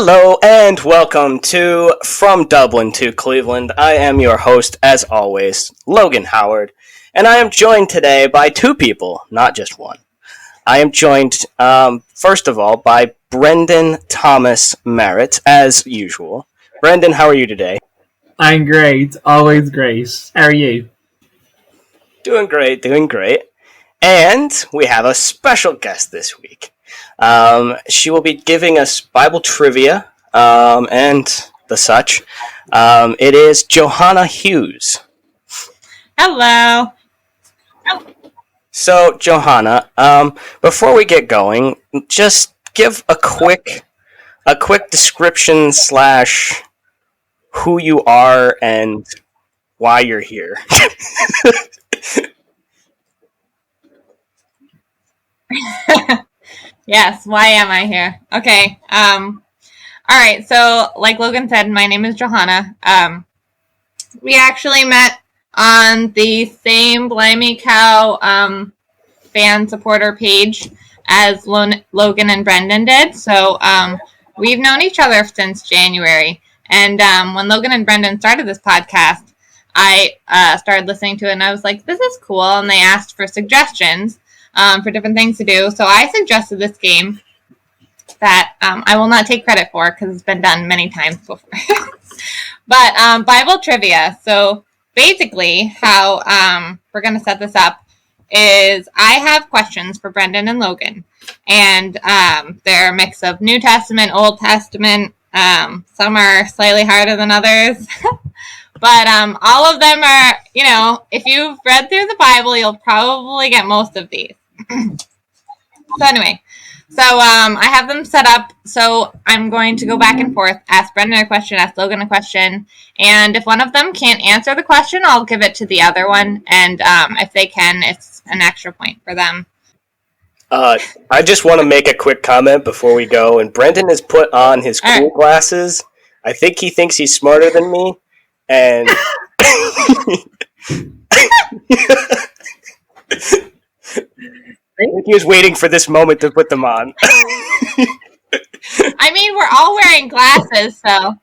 Hello and welcome to From Dublin to Cleveland. I am your host, as always, Logan Howard, and I am joined today by two people, not just one. I am joined, first of all, by Brendan Thomas Merritt, as usual. Brendan, how are you today? I'm great, always great. How are you? Doing great. And we have a special guest this week. She will be giving us Bible trivia and the such. It is Johanna Hughes. Hello. So, Johanna, before we get going, just give a quick description / who you are and why you're here. Yes, why am I here? Okay. All right. So, like Logan said, my name is Johanna. We actually met on the same Blimey Cow fan supporter page as Logan and Brendan did. So, we've known each other since January. And when Logan and Brendan started this podcast, I started listening to it, and I was like, this is cool. And they asked for suggestions for different things to do. So I suggested this game that I will not take credit for because it's been done many times before. But Bible trivia. So basically how we're going to set this up is I have questions for Brendan and Logan. And they're a mix of New Testament, Old Testament. Some are slightly harder than others. But all of them are, if you've read through the Bible, you'll probably get most of these. So anyway, I have them set up. So I'm going to go back and forth, ask Brendan a question, ask Logan a question. And if one of them can't answer the question, I'll give it to the other one. And if they can, it's an extra point for them. I just want to make a quick comment before we go. And Brendan has put on his cool glasses. I think he thinks he's smarter than me. And he was waiting for this moment to put them on. I mean, we're all wearing glasses, so.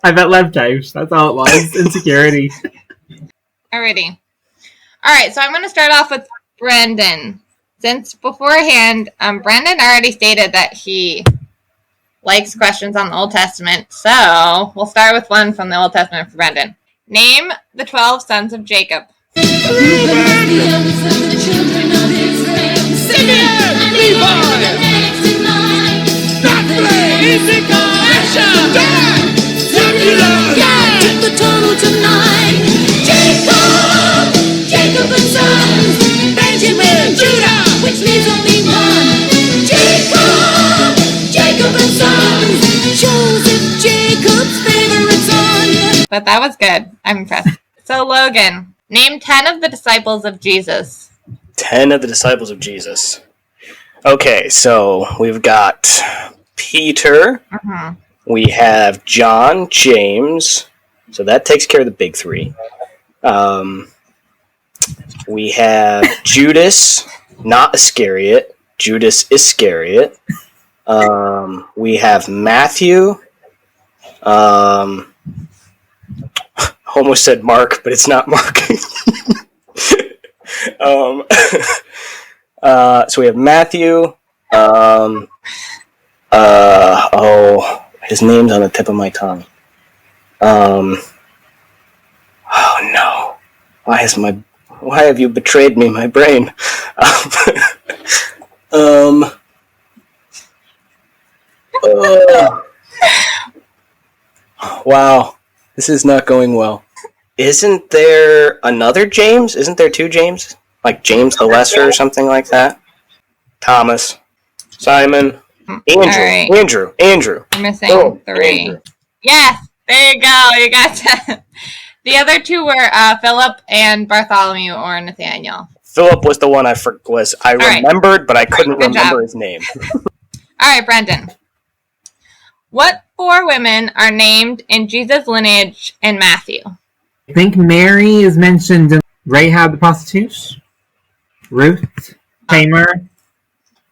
I bet left out. That's all it was. Insecurity. Alrighty. Alright, so I'm going to start off with Brendan. Since beforehand, Brendan already stated that he likes questions on the Old Testament, so we'll start with one from the Old Testament for Brendan. Name the 12 sons of Jacob. Jacob and sons, Benjamin, Judah, which leaves only one. Jacob and sons, Joseph, Jacob's favorite son. But that was good. I'm impressed. So, Logan, name 10 of the disciples of Jesus. 10 of the disciples of Jesus. Okay, so we've got Peter. Mm-hmm. We have John, James. So that takes care of the big three. We have Judas, not Iscariot. Judas Iscariot. We have Matthew. Almost said Mark, but it's not Mark. So we have Matthew. His name's on the tip of my tongue. Oh no! Why have you betrayed me, my brain? Wow, this is not going well. Isn't there another James? Isn't there two James? Like James the Lesser or something like that? Thomas, Simon, Andrew, right. Andrew. I'm missing 3. Andrew. Yes, there you go. You got 10. The other 2 were Philip and Bartholomew or Nathaniel. Philip was the one I remembered, but I couldn't remember his name. All right, Brendan. What 4 women are named in Jesus' lineage in Matthew? I think Mary is mentioned in Rahab the prostitute, Ruth, Tamar.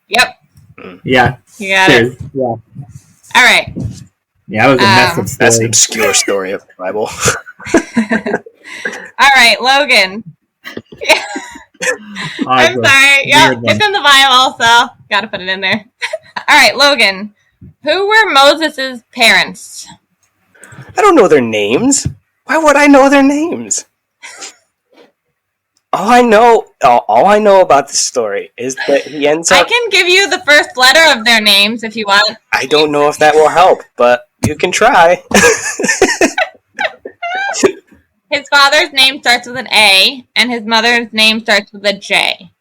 Yep. Yeah. You got it. Yeah. All right. Yeah, that was a messed up That's an story. obscure story of the Bible. All right, Logan. I'm sorry. Yep, it's in the Bible, so gotta put it in there. All right, Logan. Who were Moses' parents? I don't know their names. Why would I know their names? All I know about this story is that he ends I up. can give you the first letter of their names if you want. I don't know if that will help, but you can try. His father's name starts with an A, and his mother's name starts with a J.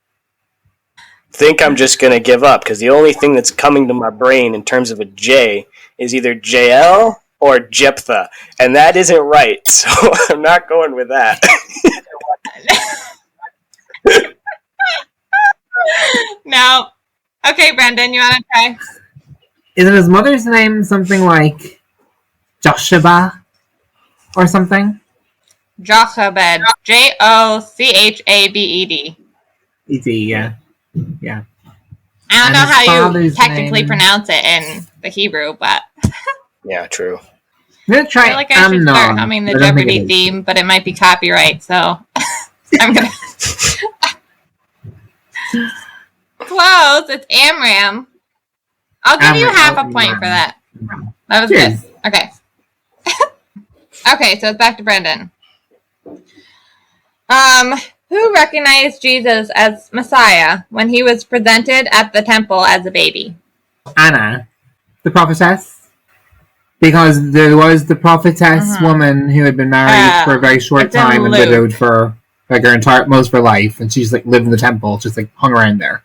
Think I'm just gonna give up because the only thing that's coming to my brain in terms of a J is either JL or Jephthah, and that isn't right, so I'm not going with that. No. Okay, Brendan, you want to try? Isn't his mother's name something like Joshua or something? Jochebed. Jochabed. Easy, yeah. Yeah. I don't And know his how you father's technically name- pronounce it in the Hebrew, but Yeah, true. I'm gonna I try feel like I should start Amnon. humming the I don't think Jeopardy it is. theme, but it might be copyright, so I'm gonna. Close. It's Amram. I'll give you half a point for that. That was Cheers. good. Okay. Okay, so it's back to Brendan. Who recognized Jesus as Messiah when he was presented at the temple as a baby? Anna, the prophetess, because there was the prophetess woman who had been married for a very short it's in time and Luke. widowed for like her entire most of her life, and she's like lived in the temple, just like hung around there.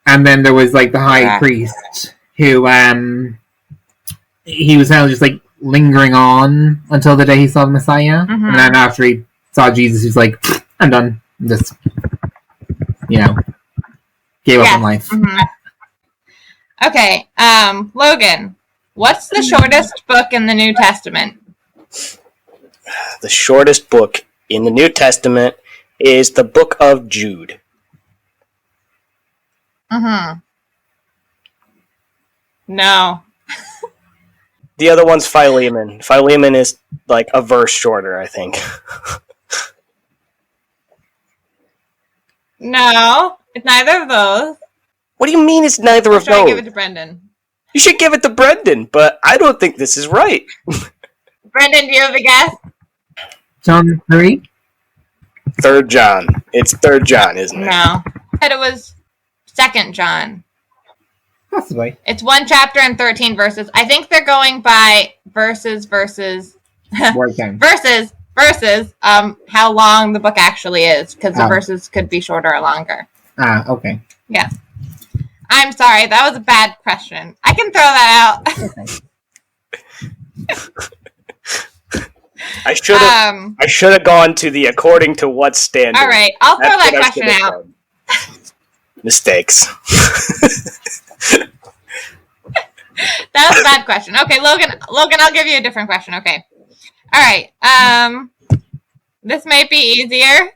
And then there was like the high Correct. priest who he was kind of just like lingering on until the day he saw the Messiah, and then after he saw Jesus, he's like, "I'm done. I'm just gave up on life." Okay, Logan, what's the shortest book in the New Testament? The shortest book in the New Testament is the Book of Jude. No. The other one's Philemon. Philemon is like a verse shorter, I think. No, it's neither of those. What do you mean it's neither of Try to give it those? to Brendan. You should give it to Brendan, but I don't think this is right. Brendan, do you have a guess? John 3? 3rd John. It's 3rd John, isn't it? No. I said it was 2nd John. Possibly. It's 1 chapter and 13 verses. I think they're going by verses, Word count. how long the book actually is, because the Oh. verses could be shorter or longer. Ah, okay. Yeah. I'm sorry, that was a bad question. I can throw that out. I should have gone to the according to what standard. All right, I'll throw That's that what I question should have out. done. Mistakes. That was a bad question. Okay, Logan, I'll give you a different question. Okay. All right. This might be easier.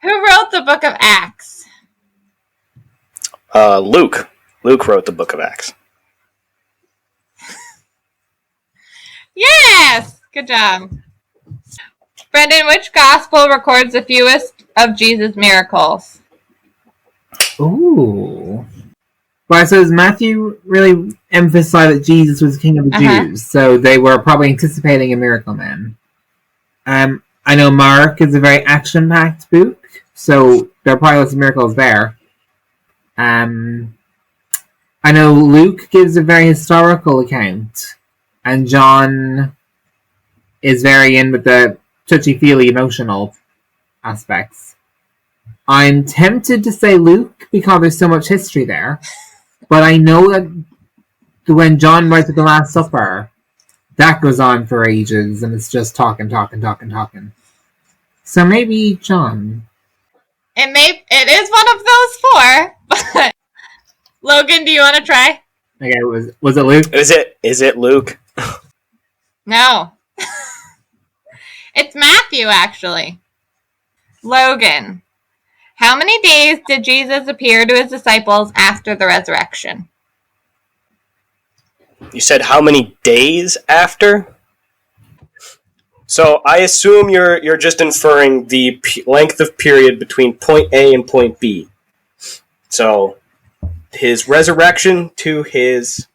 Who wrote the book of Acts? Luke. Luke wrote the Book of Acts. Yes! Good job. Brendan, which gospel records the fewest of Jesus' miracles? Ooh. Well, so Matthew really emphasized that Jesus was king of the Jews, so they were probably anticipating a miracle man. I know Mark is a very action-packed book, so there are probably lots of miracles there. I know Luke gives a very historical account, and John is very in with the touchy-feely emotional aspects. I'm tempted to say Luke because there's so much history there, but I know that when John writes at the Last Supper, that goes on for ages, and it's just talking. So maybe John. It is one of those 4, but Logan, do you want to try? Okay, was it Luke? Is it Luke? No. It's Matthew, actually. Logan, how many days did Jesus appear to his disciples after the resurrection? You said how many days after? So I assume you're just inferring the length of period between point A and point B. So his resurrection to his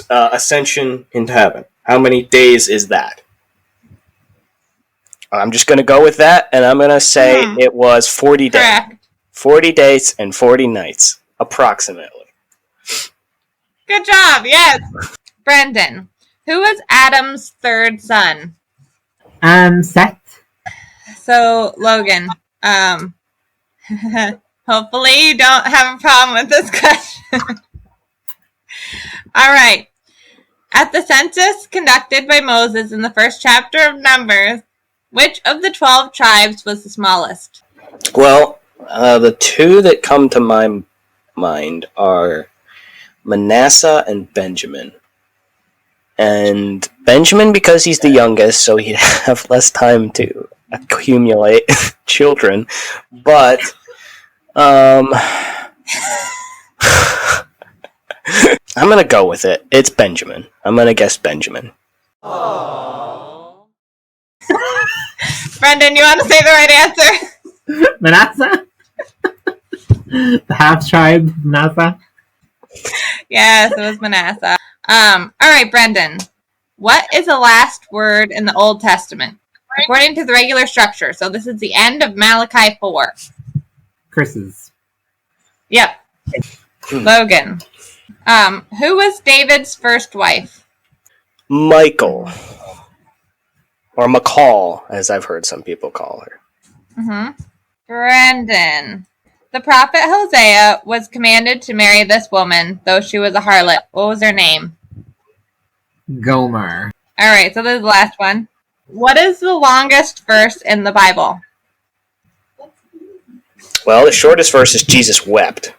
ascension into heaven. How many days is that? I'm just going to go with that, and I'm going to say it was 40 days. Correct. 40 days and 40 nights, approximately. Good job, yes. Brendan, who was Adam's third son? Seth. So, Logan, hopefully you don't have a problem with this question. All right. At the census conducted by Moses in the first chapter of Numbers, which of the 12 tribes was the smallest? Well, the two that come to my mind are Manasseh and Benjamin. And Benjamin, because he's the youngest, so he'd have less time to accumulate children. But, I'm going to go with it. It's Benjamin. I'm going to guess Benjamin. Brendan, you want to say the right answer? Manasseh? The half tribe, Manasseh? Yes, it was Manasseh. All right, Brendan. What is the last word in the Old Testament? According to the regular structure. So this is the end of Malachi 4. Curses. Yep. Logan. Who was David's first wife? Michael. Or McCall, as I've heard some people call her. Mm-hmm. Brendan. The prophet Hosea was commanded to marry this woman, though she was a harlot. What was her name? Gomer. All right, so this is the last one. What is the longest verse in the Bible? Well, the shortest verse is Jesus wept.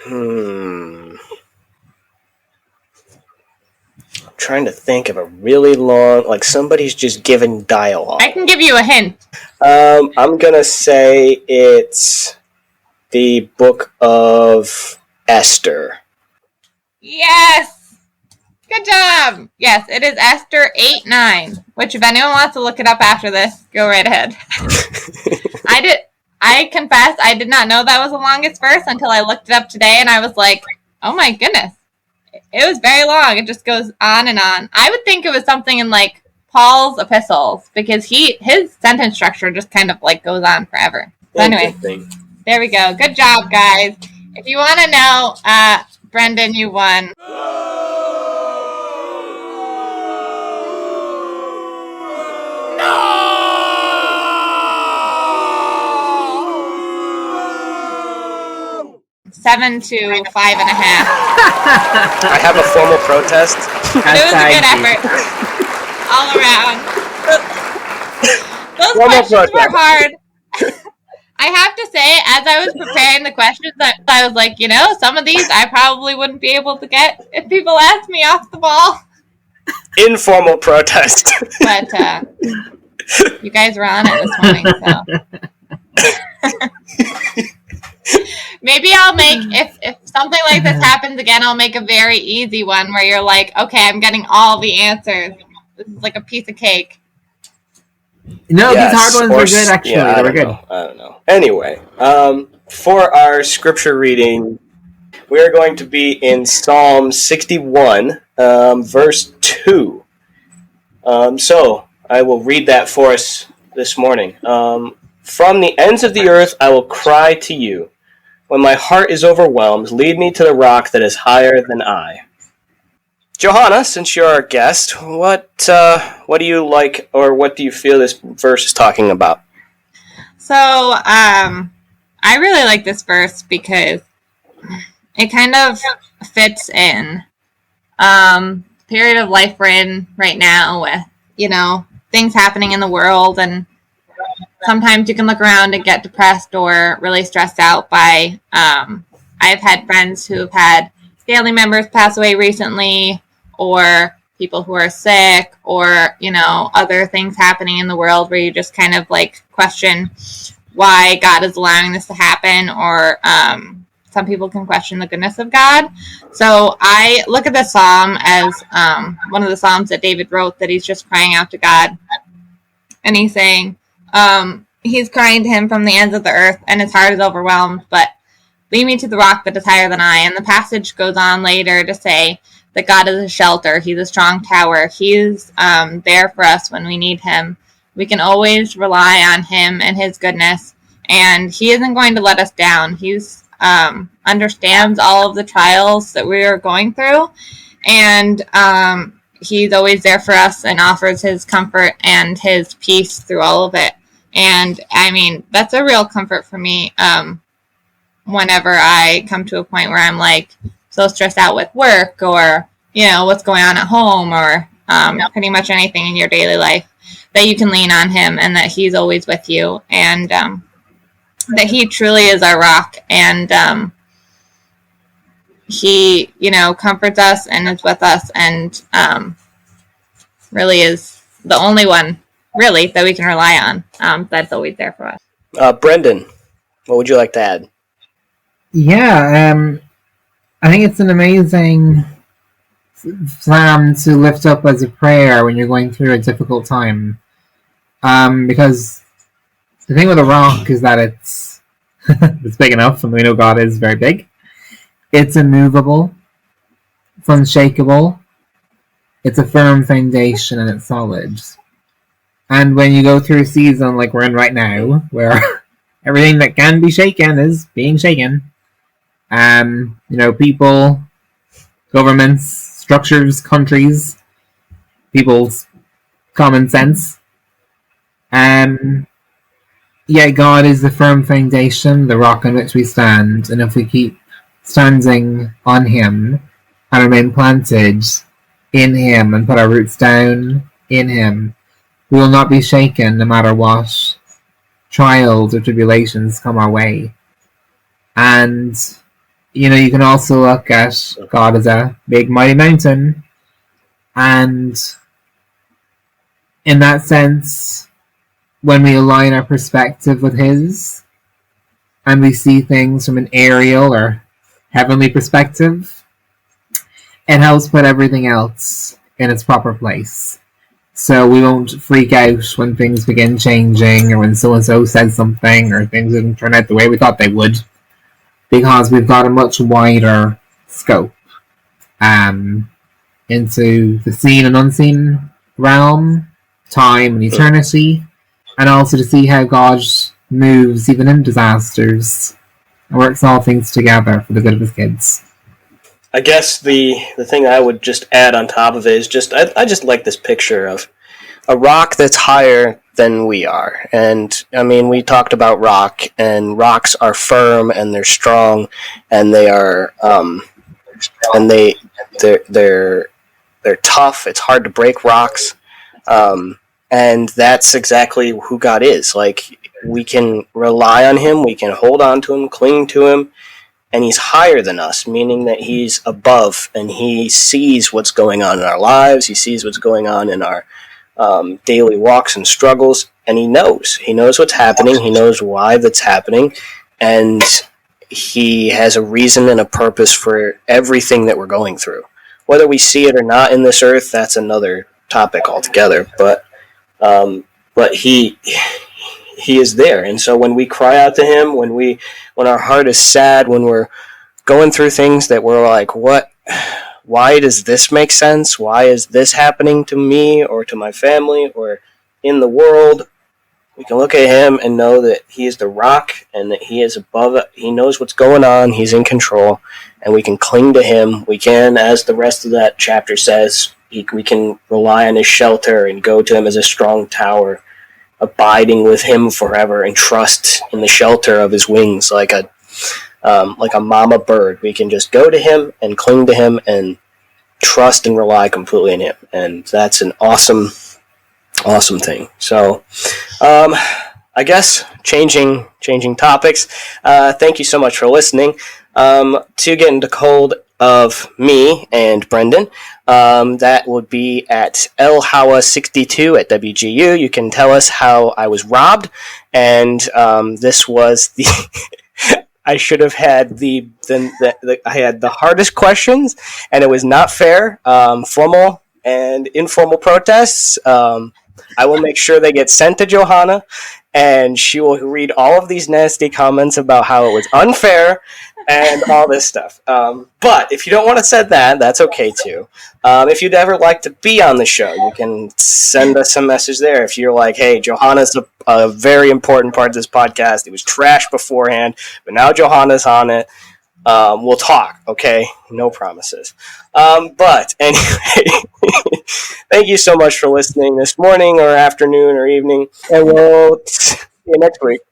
I'm trying to think of a really long, like somebody's just giving dialogue. I can give you a hint. I'm gonna say it's the book of Esther. Yes! Good job! Yes, it is Esther 8:9, which if anyone wants to look it up after this, go right ahead. I confess, I did not know that was the longest verse until I looked it up today, and I was like, oh my goodness. It was very long. It just goes on and on. I would think it was something in like Paul's epistles, because his sentence structure just kind of like goes on forever. So anyway, there we go. Good job, guys. If you want to know, Brendan, you won. No! 7 to 5.5. I have a formal protest. It was a good effort. All around. Those questions were hard. I have to say, as I was preparing the questions, I was like, some of these I probably wouldn't be able to get if people asked me off the ball. Informal protest. But you guys were on it this morning, so. Maybe I'll make, if something like this happens again, I'll make a very easy one where you're like, okay, I'm getting all the answers. This is like a piece of cake. No, these hard ones were good, actually. Yeah, they were good. I don't know. Anyway, for our scripture reading, we are going to be in Psalm 61, verse 2. So, I will read that for us this morning. From the ends of the earth I will cry to you. When my heart is overwhelmed, lead me to the rock that is higher than I. Johanna, since you're our guest, what do you like, or what do you feel this verse is talking about? So, I really like this verse because it kind of fits in the period of life we're in right now with, things happening in the world, and sometimes you can look around and get depressed or really stressed out by, I've had friends who've had family members pass away recently, or people who are sick, or, other things happening in the world where you just kind of like question why God is allowing this to happen, or some people can question the goodness of God. So I look at this psalm as one of the psalms that David wrote, that he's just crying out to God. And he's saying, he's crying to him from the ends of the earth, and his heart is overwhelmed, but lead me to the rock that is higher than I. And the passage goes on later to say that God is a shelter. He's a strong tower. He's there for us when we need him. We can always rely on him and his goodness, and he isn't going to let us down. He's understands all of the trials that we are going through, and he's always there for us and offers his comfort and his peace through all of it. And I mean, that's a real comfort for me whenever I come to a point where I'm like so stressed out with work, or what's going on at home, or pretty much anything in your daily life, that you can lean on him, and that he's always with you, and that he truly is our rock, and he comforts us and is with us, and really is the only one really that we can rely on, that's always there for us. Brendan, what would you like to add? Yeah, I think it's an amazing psalm to lift up as a prayer when you're going through a difficult time. Because the thing with a rock is that it's big enough, and we know God is very big. It's immovable. It's unshakable. It's a firm foundation, and it's solid. And when you go through a season like we're in right now, where everything that can be shaken is being shaken, people, governments, structures, countries, people's common sense, God is the firm foundation, the rock on which we stand, and if we keep standing on him and remain planted in him and put our roots down in him, we will not be shaken no matter what trials or tribulations come our way. And you can also look at God as a big mighty mountain, and in that sense, when we align our perspective with his, and we see things from an aerial or heavenly perspective, it helps put everything else in its proper place. So we won't freak out when things begin changing, or when so-and-so says something, or things didn't turn out the way we thought they would, because we've got a much wider scope into the seen and unseen realm, time and eternity, and also to see how God moves even in disasters and works all things together for the good of his kids. I guess the thing I would just add on top of it is I just like this picture of a rock that's higher than we are. And I mean, we talked about rock, and rocks are firm and they're strong, and they are and they're tough. It's hard to break rocks. And that's exactly who God is. Like, we can rely on him, we can hold on to him, cling to him, and he's higher than us, meaning that he's above, and he sees what's going on in our lives, he sees what's going on in our daily walks and struggles, and he knows what's happening, he knows why that's happening, and he has a reason and a purpose for everything that we're going through. Whether we see it or not in this earth, that's another topic altogether, but he is there. And so when we cry out to him, when our heart is sad, when we're going through things that we're like, why does this make sense? Why is this happening to me or to my family or in the world? We can look at him and know that he is the rock and that he is above it. He knows what's going on. He's in control, and we can cling to him. We can, as the rest of that chapter says, we can rely on his shelter and go to him as a strong tower, abiding with him forever, and trust in the shelter of his wings like a mama bird. We can just go to him and cling to him and trust and rely completely on him, and that's an awesome thing. So I guess changing topics, thank you so much for listening. To get into cold of me and Brendan, that would be at lhowa62 at WGU. You can tell us how I was robbed, and this was the I should have had I had the hardest questions, and it was not fair. Formal and informal protests. I will make sure they get sent to Johanna, and she will read all of these nasty comments about how it was unfair and all this stuff. But if you don't want to say that, that's okay too. If you'd ever like to be on the show, you can send us a message there. If you're like, hey, Johanna's a very important part of this podcast. It was trash beforehand, but now Johanna's on it. We'll talk, okay? No promises. But anyway, thank you so much for listening this morning or afternoon or evening, and we'll see you next week.